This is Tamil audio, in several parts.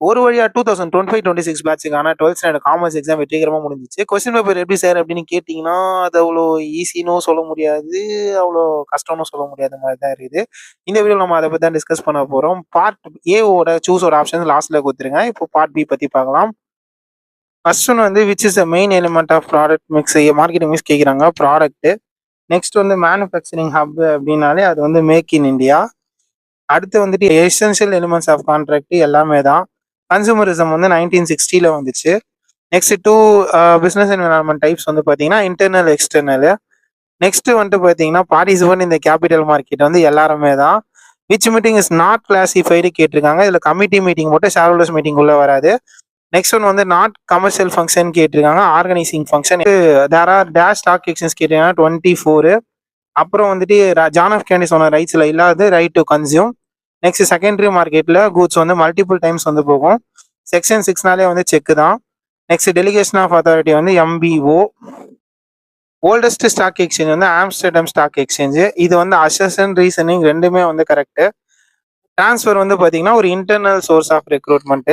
ஒரு வழியா 2025-26 பேட்சுக்கான 12th ஸ்டாண்டர்ட் காமர்ஸ் எக்ஸாம் வெற்றிகரமா முடிஞ்சுச்சு. கொஸ்டின் பேப்பர் எப்படி சார் அப்படின்னு கேட்டீங்கன்னா, அது அவ்வளோ ஈஸின்னும் சொல்ல முடியாது. அவ்வளோ கஷ்டம்னு சொல்ல முடியாத மாரி தான் இருக்குது. இந்த வீடியோல நம்ம அத பத்தி தான் டிஸ்கஸ் பண்ண போறோம். பார்ட் ஏவோட சூஸோட ஆப்ஷன்ஸ் லாஸ்ட்ல குடுத்துருங்க. இப்போ பார்ட் பி பத்தி பார்க்கலாம். ஃபர்ஸ்ட் ஒன் வந்து which is the main element of product mix marketing mix கேட்குறாங்க ப்ராடக்ட். நெக்ஸ்ட் வந்து மேனுஃபேக்சரிங் ஹப் அப்படின்னாலே அது வந்து மேக் இன் இந்தியா. அடுத்து வந்துட்டு எசென்ஷியல் எலிமெண்ட்ஸ் ஆஃப் கான்ட்ராக்ட் எல்லாமே தான். கன்சூமரிசம் வந்து 1960ல வந்துச்சு. Next two business environment types வந்து பார்த்தீங்கன்னா இன்டர்னல் எக்ஸ்டர்னல். நெக்ஸ்ட் வந்துட்டு பார்த்தீங்கன்னா பார்ட்டிசிபென்ட் இந்த கேபிட்டல் மார்க்கெட் வந்து எல்லாருமே தான். Which meeting is not classified கேட்டிருக்காங்க. இதில் கமிட்டி மீட்டிங் போட்டு ஷேர் ஹோல்டர்ஸ் மீட்டிங் உள்ள வராது. நெக்ஸ்ட் ஒன் வந்து நாட் கமர்ஷியல் ஃபங்க்ஷன் கேட்டிருக்காங்க. Organising function there are dash stock exchange கேட்டிருக்காங்க 24. அப்புறம் வந்துட்டு ஜான் ஆஃப் கேண்டி சொன்ன ரைட்ஸ்ல இல்லாத right to consume. Next secondary மார்க்கெட்ல கூட்ஸ் வந்து மல்டிபிள் டைம்ஸ் வந்து போகும். செக்ஷன் 6னாலே வந்து செக் தான். நெக்ஸ்ட் டெலிகேஷன் ஆஃப் அத்தாரிட்டி வந்து எம்பிஓ. ஓல்டஸ்ட் ஸ்டாக் எக்ஸ்சேஞ்ச் வந்து ஆம்ஸ்டர்டம் ஸ்டாக் எக்ஸ்சேஞ்ச். இது வந்து அசஷன் ரீசனிங் ரெண்டுமே வந்து கரெக்ட். டிரான்ஸ்ஃபர் வந்து பாத்தீங்கன்னா ஒரு internal source of recruitment.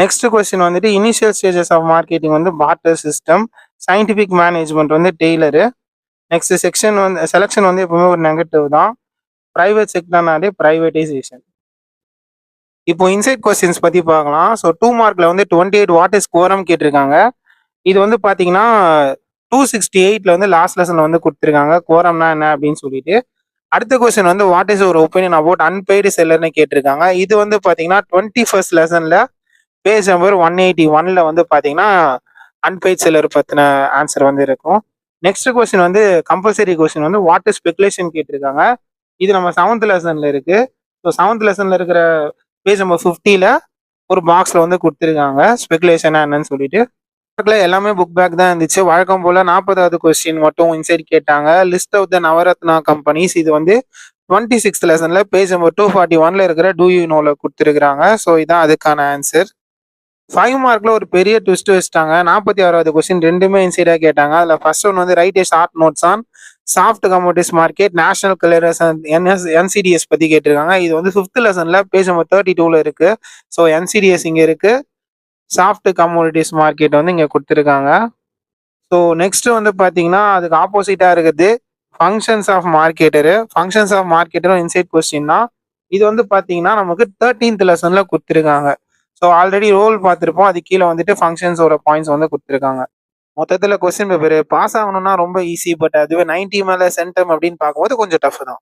Next question வந்துட்டு இனிஷியல் ஸ்டேஜஸ் ஆஃப் மார்க்கெட்டிங் வந்து பார்ட்டர் சிஸ்டம். சயின்டிபிக் மேனேஜ்மெண்ட் வந்து டெய்லரு. நெக்ஸ்ட் செக்ஷன் வந்து செலக்ஷன் வந்து எப்பவுமே ஒரு நெகட்டிவ் தான். பிரைவேட் செக்டர்னாலே பிரைவேடைசேஷன். இப்போ இன்சைட் கொஸ்டின்ஸ் பத்தி பார்க்கலாம். ஸோ 2 மார்க்ல வந்து 28 வாட் இஸ் கோரம் கேட்டிருக்காங்க. இது வந்து பாத்தீங்கன்னா 268ல வந்து லாஸ்ட் லெசன்ல வந்து கொடுத்துருக்காங்க கோரம்னா என்ன அப்படின்னு சொல்லிட்டு. அடுத்த கொஸ்டின் வந்து வாட் இஸ் ஒரு ஒப்பீனியன் அபவுட் அன்பெய்டு செல்லர்னு கேட்டிருக்காங்க. இது வந்து பாத்தீங்கன்னா 21st லெசன்ல பேஜ் நம்பர் 181ல வந்து பாத்தீங்கன்னா அன்பெய்டு செல்லர் பத்தின ஆன்சர் வந்து இருக்கும். நெக்ஸ்ட் கொஸ்டின் வந்து கம்பல்சரி கொஸ்டின் வந்து வாட் இஸ் ஸ்பெகுலேஷன் கேட்டிருக்காங்க. இது நம்ம 7th லெசன்ல இருக்கு. ஸோ 7th லெசன்ல இருக்கிற பேஜ் நம்பர் 50ல ஒரு பாக்ஸ்ல வந்து கொடுத்துருக்காங்க ஸ்பெகுலேஷன் என்னன்னு சொல்லிட்டு. எல்லாமே புக் பேக் தான் இருந்துச்சு. வழக்கம் போல 40வது கொஸ்டின் மட்டும் இன்சைட் கேட்டாங்க. List of the Navratna companies. இது வந்து 26th லெசன்ல பேஜ் நம்பர் 241ல இருக்கிற டூ யூ நோல கொடுத்துருக்காங்க. ஸோ இதான் அதுக்கான ஆன்சர். 5 மார்க்ல ஒரு பெரிய ட்விஸ்ட் வச்சுட்டாங்க. 46வது கொஸ்டின் ரெண்டுமே இன்சைடா கேட்டாங்க. அதுல ஃபர்ஸ்ட் ஒன் வந்து write a short notes on soft commodities market national clearance NCDS பத்தி கேட்டிருக்காங்க. இது வந்து 5th லெசன்ல பேஜ் நம்பர் 32ல இருக்கு. ஸோ என்சிடிஎஸ் இங்க இருக்கு. சாஃப்ட் கமோடிட்டிஸ் மார்க்கெட் வந்து இங்க கொடுத்துருக்காங்க. ஸோ நெக்ஸ்ட் வந்து பாத்தீங்கன்னா அதுக்கு ஆப்போசிட்டா இருக்குது functions of marketer. Functions of மார்க்கெட்டரும் இன்சைட் கொஸ்டின் தான். இது வந்து பாத்தீங்கன்னா நமக்கு 13th லெசன்ல கொடுத்துருக்காங்க. ஸோ ஆல்ரெடி ரோல் பார்த்துருப்போம். அது கீழே வந்துட்டு ஃபங்க்ஷன்ஸோட பாயிண்ட்ஸ் வந்து கொடுத்துருக்காங்க. மொத்தத்தில் கொஸ்டின் பேப்பர் பாஸ் ஆகணும்னா ரொம்ப ஈஸி. பட் அதுவே 90 மேலே சென்டம் அப்படின்னு பார்க்கும்போது கொஞ்சம் டஃப் தான்.